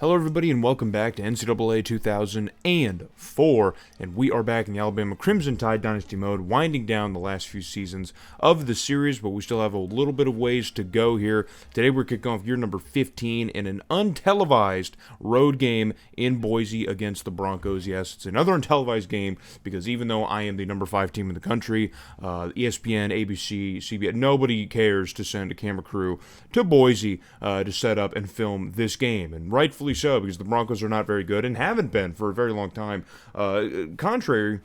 Hello everybody and welcome back to NCAA 2004, and we are back in the Alabama Crimson Tide Dynasty mode, winding down the last few seasons of the series, but we still have a little bit of ways to go here. Today we're kicking off year number 15 in an untelevised road game in Boise against the Broncos. Yes, it's another untelevised game because even though I am the number 5 team in the country, ESPN, ABC, CBS, nobody cares to send a camera crew to Boise to set up and film this game, and rightfully so, because the Broncos are not very good and haven't been for a very long time, contrary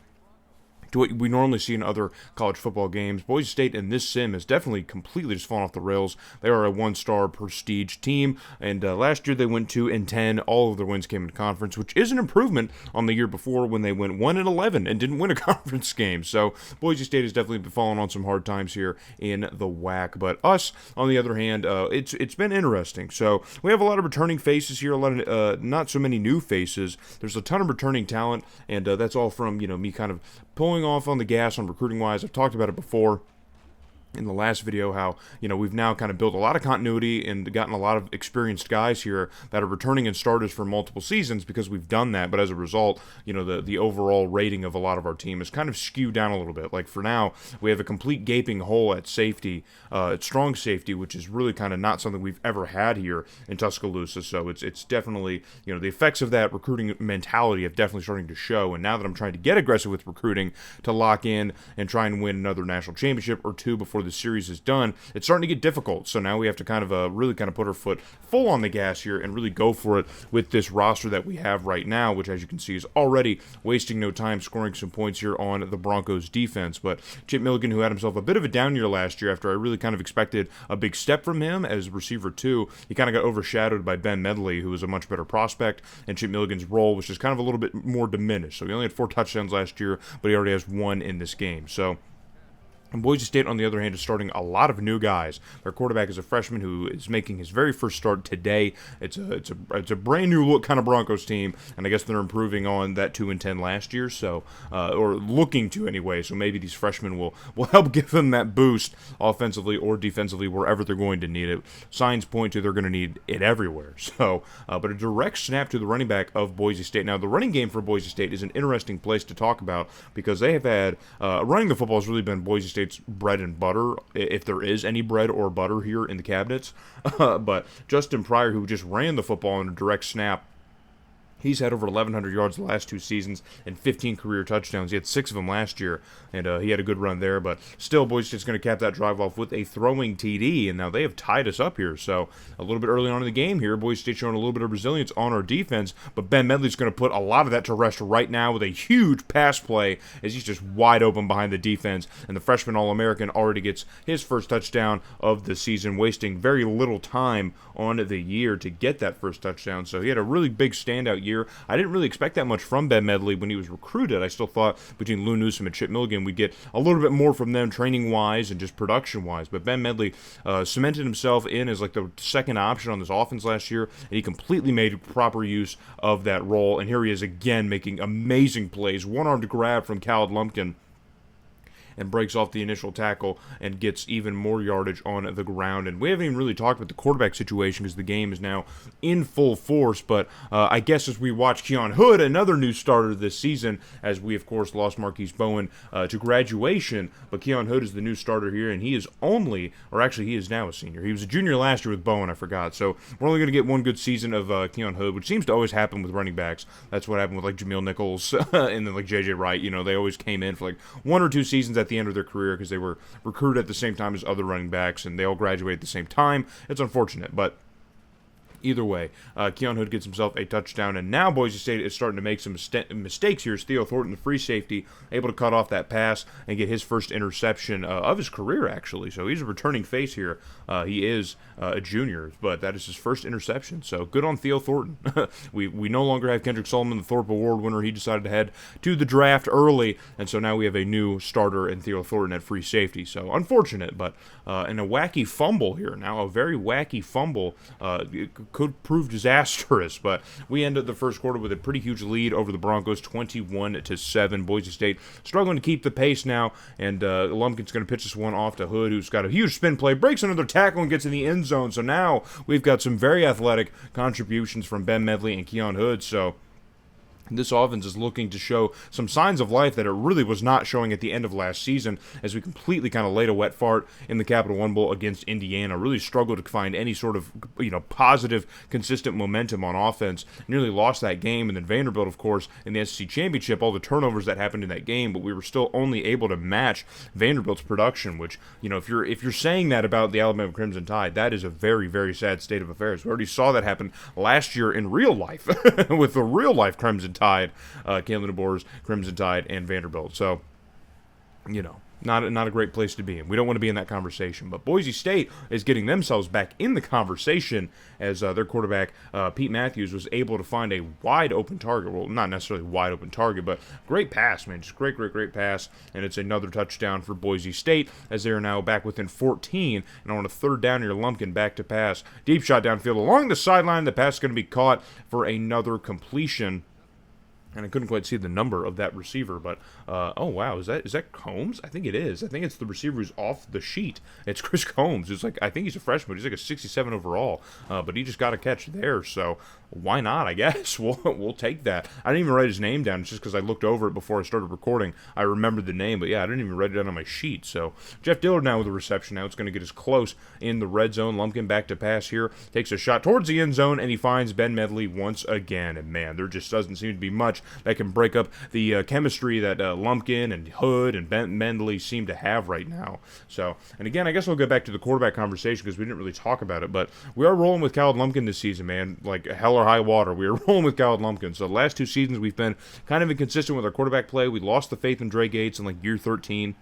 to what we normally see in other college football games. Boise State in this sim has definitely completely just fallen off the rails. They are a one-star prestige team, and last year they went 2-10. All of their wins came in conference, which is an improvement on the year before when they went 1-11 and didn't win a conference game. So Boise State has definitely been falling on some hard times here in the WAC. But us, on the other hand, it's been interesting. So we have a lot of returning faces here, a lot of not so many new faces. There's a ton of returning talent, and that's all from me kind of pulling off on the gas on recruiting wise. I've talked about it before in the last video, how we've now kind of built a lot of continuity and gotten a lot of experienced guys here that are returning in starters for multiple seasons because we've done that. But as a result, the overall rating of a lot of our team is kind of skewed down a little bit. Like for now, we have a complete gaping hole at safety, at strong safety, which is really kind of not something we've ever had here in Tuscaloosa. So it's definitely, the effects of that recruiting mentality have definitely starting to show. And now that I'm trying to get aggressive with recruiting to lock in and try and win another national championship or two before the series is done, it's starting to get difficult. So now we have to kind of really kind of put our foot full on the gas here and really go for it with this roster that we have right now, which, as you can see, is already wasting no time scoring some points here on the Broncos defense. But Chip Milligan, who had himself a bit of a down year last year after I really kind of expected a big step from him as receiver 2, he kind of got overshadowed by Ben Medley, who was a much better prospect, and Chip Milligan's role was just kind of a little bit more diminished. So he only had 4 touchdowns last year, but he already has 1 in this game. So and Boise State, on the other hand, is starting a lot of new guys. Their quarterback is a freshman who is making his very first start today. It's a brand new look kind of Broncos team, and I guess they're improving on that 2-10 last year, so or looking to anyway. So maybe these freshmen will help give them that boost offensively or defensively wherever they're going to need it. Signs point to they're going to need it everywhere. So, but a direct snap to the running back of Boise State. Now, the running game for Boise State is an interesting place to talk about because they have had running the football has really been Boise State bread and butter, if there is any bread or butter here in the cabinets. But Justin Pryor, who just ran the football in a direct snap, he's had over 1,100 yards the last 2 seasons and 15 career touchdowns. He had 6 of them last year, and he had a good run there. But still, Boise State's going to cap that drive off with a throwing TD, and now they have tied us up here. So a little bit early on in the game here, Boise State showing a little bit of resilience on our defense, but Ben Medley's going to put a lot of that to rest right now with a huge pass play as he's just wide open behind the defense, and the freshman All-American already gets his first touchdown of the season, wasting very little time on the year to get that first touchdown. So he had a really big standout year. I didn't really expect that much from Ben Medley when he was recruited. I still thought between Lou Newsom and Chip Milligan we'd get a little bit more from them training-wise and just production-wise. But Ben Medley cemented himself in as like the second option on this offense last year, and he completely made proper use of that role. And here he is again making amazing plays. One-armed grab from Khaled Lumpkin, and breaks off the initial tackle and gets even more yardage on the ground. And we haven't even really talked about the quarterback situation because the game is now in full force. But I guess as we watch Keon Hood, another new starter this season, as we, of course, lost Marquise Bowen to graduation. But Keon Hood is the new starter here, and he is he is now a senior. He was a junior last year with Bowen, I forgot. So we're only going to get one good season of Keon Hood, which seems to always happen with running backs. That's what happened with, like, Jameel Nichols and then, like, J.J. Wright. They always came in for, like, 1 or 2 seasons at the end of their career because they were recruited at the same time as other running backs, and they all graduate at the same time. It's unfortunate, but either way, Keon Hood gets himself a touchdown, and now Boise State is starting to make some mistakes here. Theo Thornton, the free safety, able to cut off that pass and get his first interception of his career, actually. So he's a returning face here. He is a junior, but that is his first interception. So good on Theo Thornton. We no longer have Kendrick Solomon, the Thorpe Award winner. He decided to head to the draft early, and so now we have a new starter in Theo Thornton at free safety. So unfortunate, but and a wacky fumble here. Now a very wacky fumble could prove disastrous. But we ended the first quarter with a pretty huge lead over the Broncos, 21-7. Boise State struggling to keep the pace now, and Lumpkin's going to pitch this one off to Hood, who's got a huge spin play, breaks another tackle, and gets in the end zone. So now we've got some very athletic contributions from Ben Medley and Keon Hood. So this offense is looking to show some signs of life that it really was not showing at the end of last season, as we completely kind of laid a wet fart in the Capital One Bowl against Indiana. Really struggled to find any sort of positive, consistent momentum on offense. Nearly lost that game, and then Vanderbilt, of course, in the SEC Championship, all the turnovers that happened in that game, but we were still only able to match Vanderbilt's production. Which, if you're saying that about the Alabama Crimson Tide, that is a very, very sad state of affairs. We already saw that happen last year in real life with the real life Crimson Tide, Kalen DeBoer's Crimson Tide, and Vanderbilt. So, not a great place to be in. We don't want to be in that conversation. But Boise State is getting themselves back in the conversation as their quarterback, Pete Matthews, was able to find a wide open target. Well, not necessarily wide open target, but great pass, man. Just great pass. And it's another touchdown for Boise State as they are now back within 14. And on a third down here, Lumpkin back to pass. Deep shot downfield along the sideline. The pass is going to be caught for another completion. And I couldn't quite see the number of that receiver, but oh wow, is that Combs? I think it is. I think it's the receiver who's off the sheet. It's Chris Combs. It's like, I think he's a freshman. He's like a 67 overall, but he just got a catch there. So why not? I guess we'll take that. I didn't even write his name down. It's just because I looked over it before I started recording. I remembered the name, but yeah, I didn't even write it down on my sheet. So Jeff Dillard now with the reception. Now it's going to get us close in the red zone. Lumpkin back to pass here, takes a shot towards the end zone, and he finds Ben Medley once again. And man, there just doesn't seem to be much that can break up the chemistry that Lumpkin and Hood and Ben Medley seem to have right now. So, and again, I guess we'll get back to the quarterback conversation because we didn't really talk about it, but we are rolling with Khaled Lumpkin this season, man. Like hell or high water, we are rolling with Khaled Lumpkin. So the last two seasons we've been kind of inconsistent with our quarterback play. We lost the faith in Dre Gates in like year 13.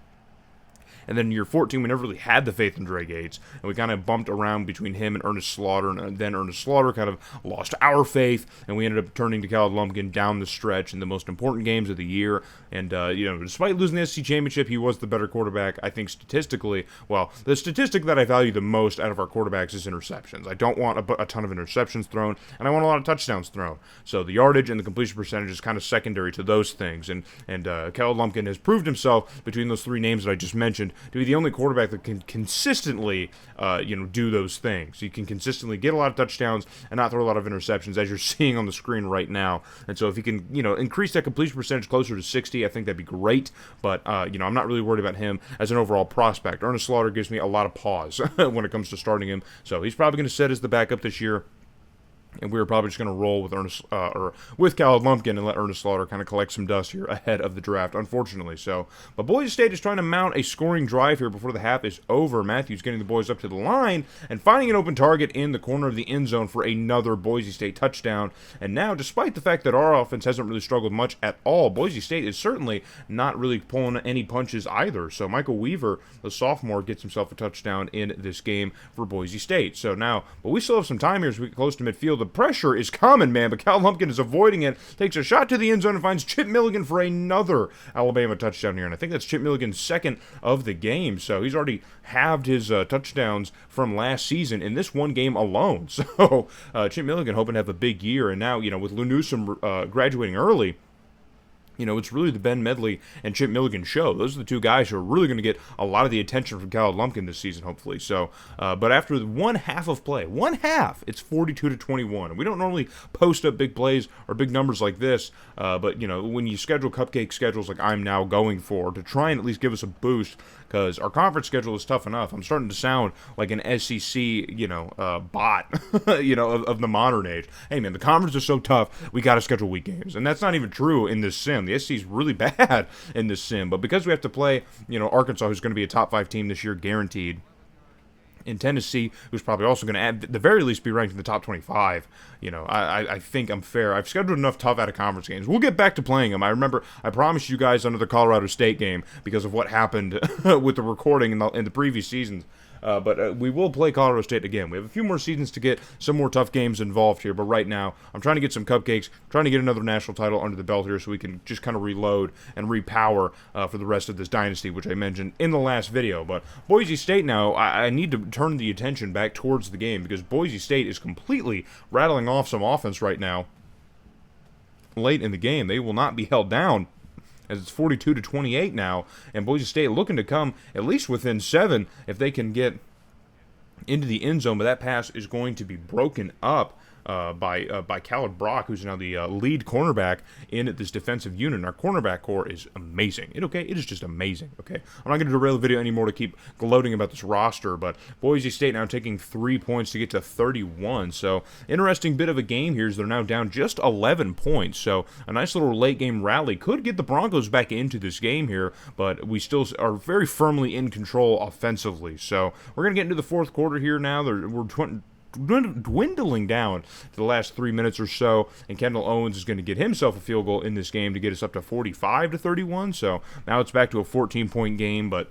And then in year 14, we never really had the faith in Dre Gates. And we kind of bumped around between him and Ernest Slaughter. And then Ernest Slaughter kind of lost our faith. And we ended up turning to Khaled Lumpkin down the stretch in the most important games of the year. And, despite losing the SEC Championship, he was the better quarterback, I think, statistically. Well, the statistic that I value the most out of our quarterbacks is interceptions. I don't want a ton of interceptions thrown, and I want a lot of touchdowns thrown. So the yardage and the completion percentage is kind of secondary to those things. And Khaled Lumpkin has proved himself between those three names that I just mentioned to be the only quarterback that can consistently, do those things. He can consistently get a lot of touchdowns and not throw a lot of interceptions, as you're seeing on the screen right now. And so if he can, increase that completion percentage closer to 60, I think that'd be great. But, I'm not really worried about him as an overall prospect. Ernest Slaughter gives me a lot of pause when it comes to starting him. So he's probably going to sit as the backup this year. And we were probably just going to roll with with Khaled Lumpkin and let Ernest Slaughter kind of collect some dust here ahead of the draft, unfortunately. So, but Boise State is trying to mount a scoring drive here before the half is over. Matthews getting the boys up to the line and finding an open target in the corner of the end zone for another Boise State touchdown. And now, despite the fact that our offense hasn't really struggled much at all, Boise State is certainly not really pulling any punches either. So Michael Weaver, the sophomore, gets himself a touchdown in this game for Boise State. So now, but we still have some time here as we get close to midfield. The pressure is coming, man, but Khaled Lumpkin is avoiding it, takes a shot to the end zone and finds Chip Milligan for another Alabama touchdown here. And I think that's Chip Milligan's second of the game. So he's already halved his touchdowns from last season in this one game alone. So Chip Milligan hoping to have a big year. And now, with Lou Newsom graduating early, it's really the Ben Medley and Chip Milligan show. Those are the two guys who are really going to get a lot of the attention from Khaled Lumpkin this season, hopefully. So, but after one half of play, it's 42-21. And we don't normally post up big plays or big numbers like this, but, when you schedule cupcake schedules like I'm now going for to try and at least give us a boost, because our conference schedule is tough enough. I'm starting to sound like an SEC, bot, of the modern age. Hey, man, the conference is so tough, we got to schedule week games. And that's not even true in this sim. The SEC is really bad in this sim. But because we have to play, Arkansas, who's going to be a top 5 team this year, guaranteed, in Tennessee, who's probably also going to, at the very least, be ranked in the top 25. I think I'm fair. I've scheduled enough tough out-of-conference games. We'll get back to playing them. I promised you guys under the Colorado State game, because of what happened with the recording in the previous seasons, but we will play Colorado State again. We have a few more seasons to get some more tough games involved here, but right now I'm trying to get some cupcakes, trying to get another national title under the belt here so we can just kind of reload and repower for the rest of this dynasty, which I mentioned in the last video. But Boise State now, I need to turn the attention back towards the game because Boise State is completely rattling off some offense right now. Late in the game, they will not be held down as it's 42-28 now, and Boise State looking to come at least within 7 if they can get into the end zone, but that pass is going to be broken up by Khaled Brock, who's now the lead cornerback in this defensive unit. And our cornerback core is amazing. It is just amazing, okay? I'm not going to derail the video anymore to keep gloating about this roster, but Boise State now taking 3 points to get to 31. So, interesting bit of a game here as they're now down just 11 points. So, a nice little late game rally could get the Broncos back into this game here, but we still are very firmly in control offensively. So, we're going to get into the fourth quarter here now. We're dwindling down to the last 3 minutes or so, and Kendall Owens is going to get himself a field goal in this game to get us up to 45-31. So now it's back to a 14-point game, but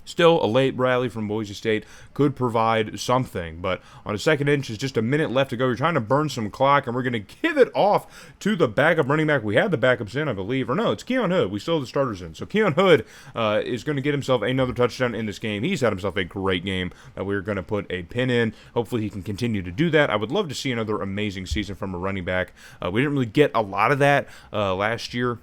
still, a late rally from Boise State could provide something, but on a second inch, it's just a minute left to go. We're trying to burn some clock, and we're going to give it off to the backup running back. We had the backups in, I believe, or no, it's Keon Hood. We still have the starters in. So Keon Hood is going to get himself another touchdown in this game. He's had himself a great game that we're going to put a pin in. Hopefully he can continue to do that. I would love to see another amazing season from a running back. We didn't really get a lot of that last year.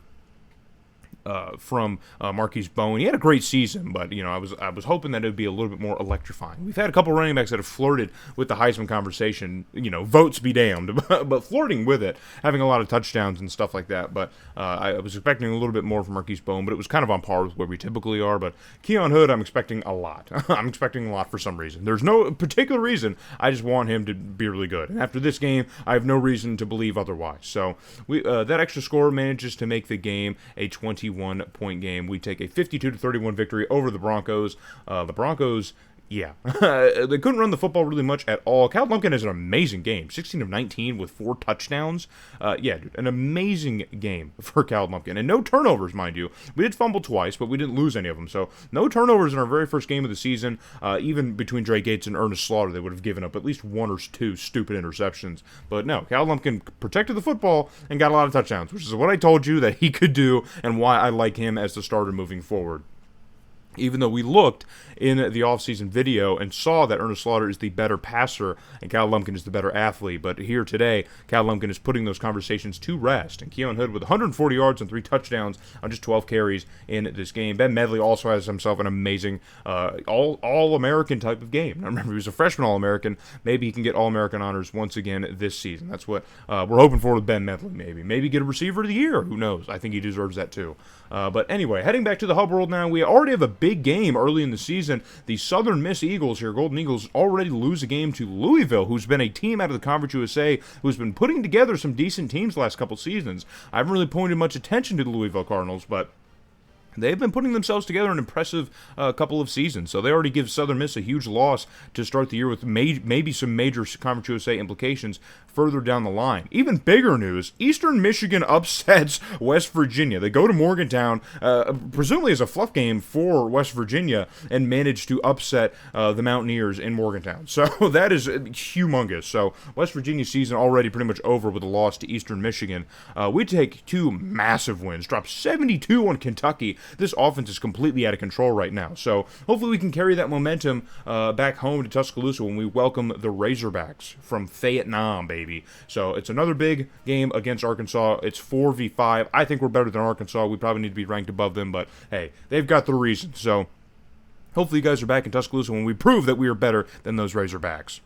From Marquise Bowen. He had a great season, but I was hoping that it would be a little bit more electrifying. We've had a couple running backs that have flirted with the Heisman conversation, votes be damned, but flirting with it, having a lot of touchdowns and stuff like that. But I was expecting a little bit more from Marquise Bowen, but it was kind of on par with where we typically are. But Keon Hood, I'm expecting a lot. I'm expecting a lot for some reason. There's no particular reason. I just want him to be really good. And after this game, I have no reason to believe otherwise. So that extra score manages to make the game a 21-point game. We take a 52-31 victory over the Broncos. The Broncos, yeah, they couldn't run the football really much at all. Cal Lumpkin has an amazing game, 16 of 19 with 4 touchdowns. Yeah, dude, an amazing game for Cal Lumpkin, and no turnovers, mind you. We did fumble twice, but we didn't lose any of them. So no turnovers in our very first game of the season. Even between Dre Gates and Ernest Slaughter, they would have given up at least 1 or 2 stupid interceptions. But no, Cal Lumpkin protected the football and got a lot of touchdowns, which is what I told you that he could do and why I like him as the starter moving forward. Even though we looked in the offseason video and saw that Ernest Slaughter is the better passer and Cal Lumpkin is the better athlete. But here today, Cal Lumpkin is putting those conversations to rest. And Keon Hood with 140 yards and 3 touchdowns on just 12 carries in this game. Ben Medley also has himself an amazing All-American type of game. Now remember, he was a freshman All-American. Maybe he can get All-American honors once again this season. That's what we're hoping for with Ben Medley, maybe. Maybe get a receiver of the year. Who knows? I think he deserves that too. But anyway, heading back to the Hub World now, we already have a big game early in the season. The Southern Miss Eagles here, Golden Eagles, already lose a game to Louisville, who's been a team out of the Conference USA who's been putting together some decent teams the last couple seasons. I haven't really pointed much attention to the Louisville Cardinals, but they've been putting themselves together an impressive couple of seasons. So they already give Southern Miss a huge loss to start the year with maybe some major Conference USA implications further down the line. Even bigger news, Eastern Michigan upsets West Virginia. They go to Morgantown, presumably as a fluff game for West Virginia, and manage to upset the Mountaineers in Morgantown. So that is humongous. So West Virginia's season already pretty much over with a loss to Eastern Michigan. We take 2 massive wins, drop 72 on Kentucky. This offense is completely out of control right now. So hopefully we can carry that momentum back home to Tuscaloosa when we welcome the Razorbacks from Vietnam, baby. So it's another big game against Arkansas. It's 4v5. I think we're better than Arkansas. We probably need to be ranked above them, but hey, they've got the reason. So hopefully you guys are back in Tuscaloosa when we prove that we are better than those Razorbacks.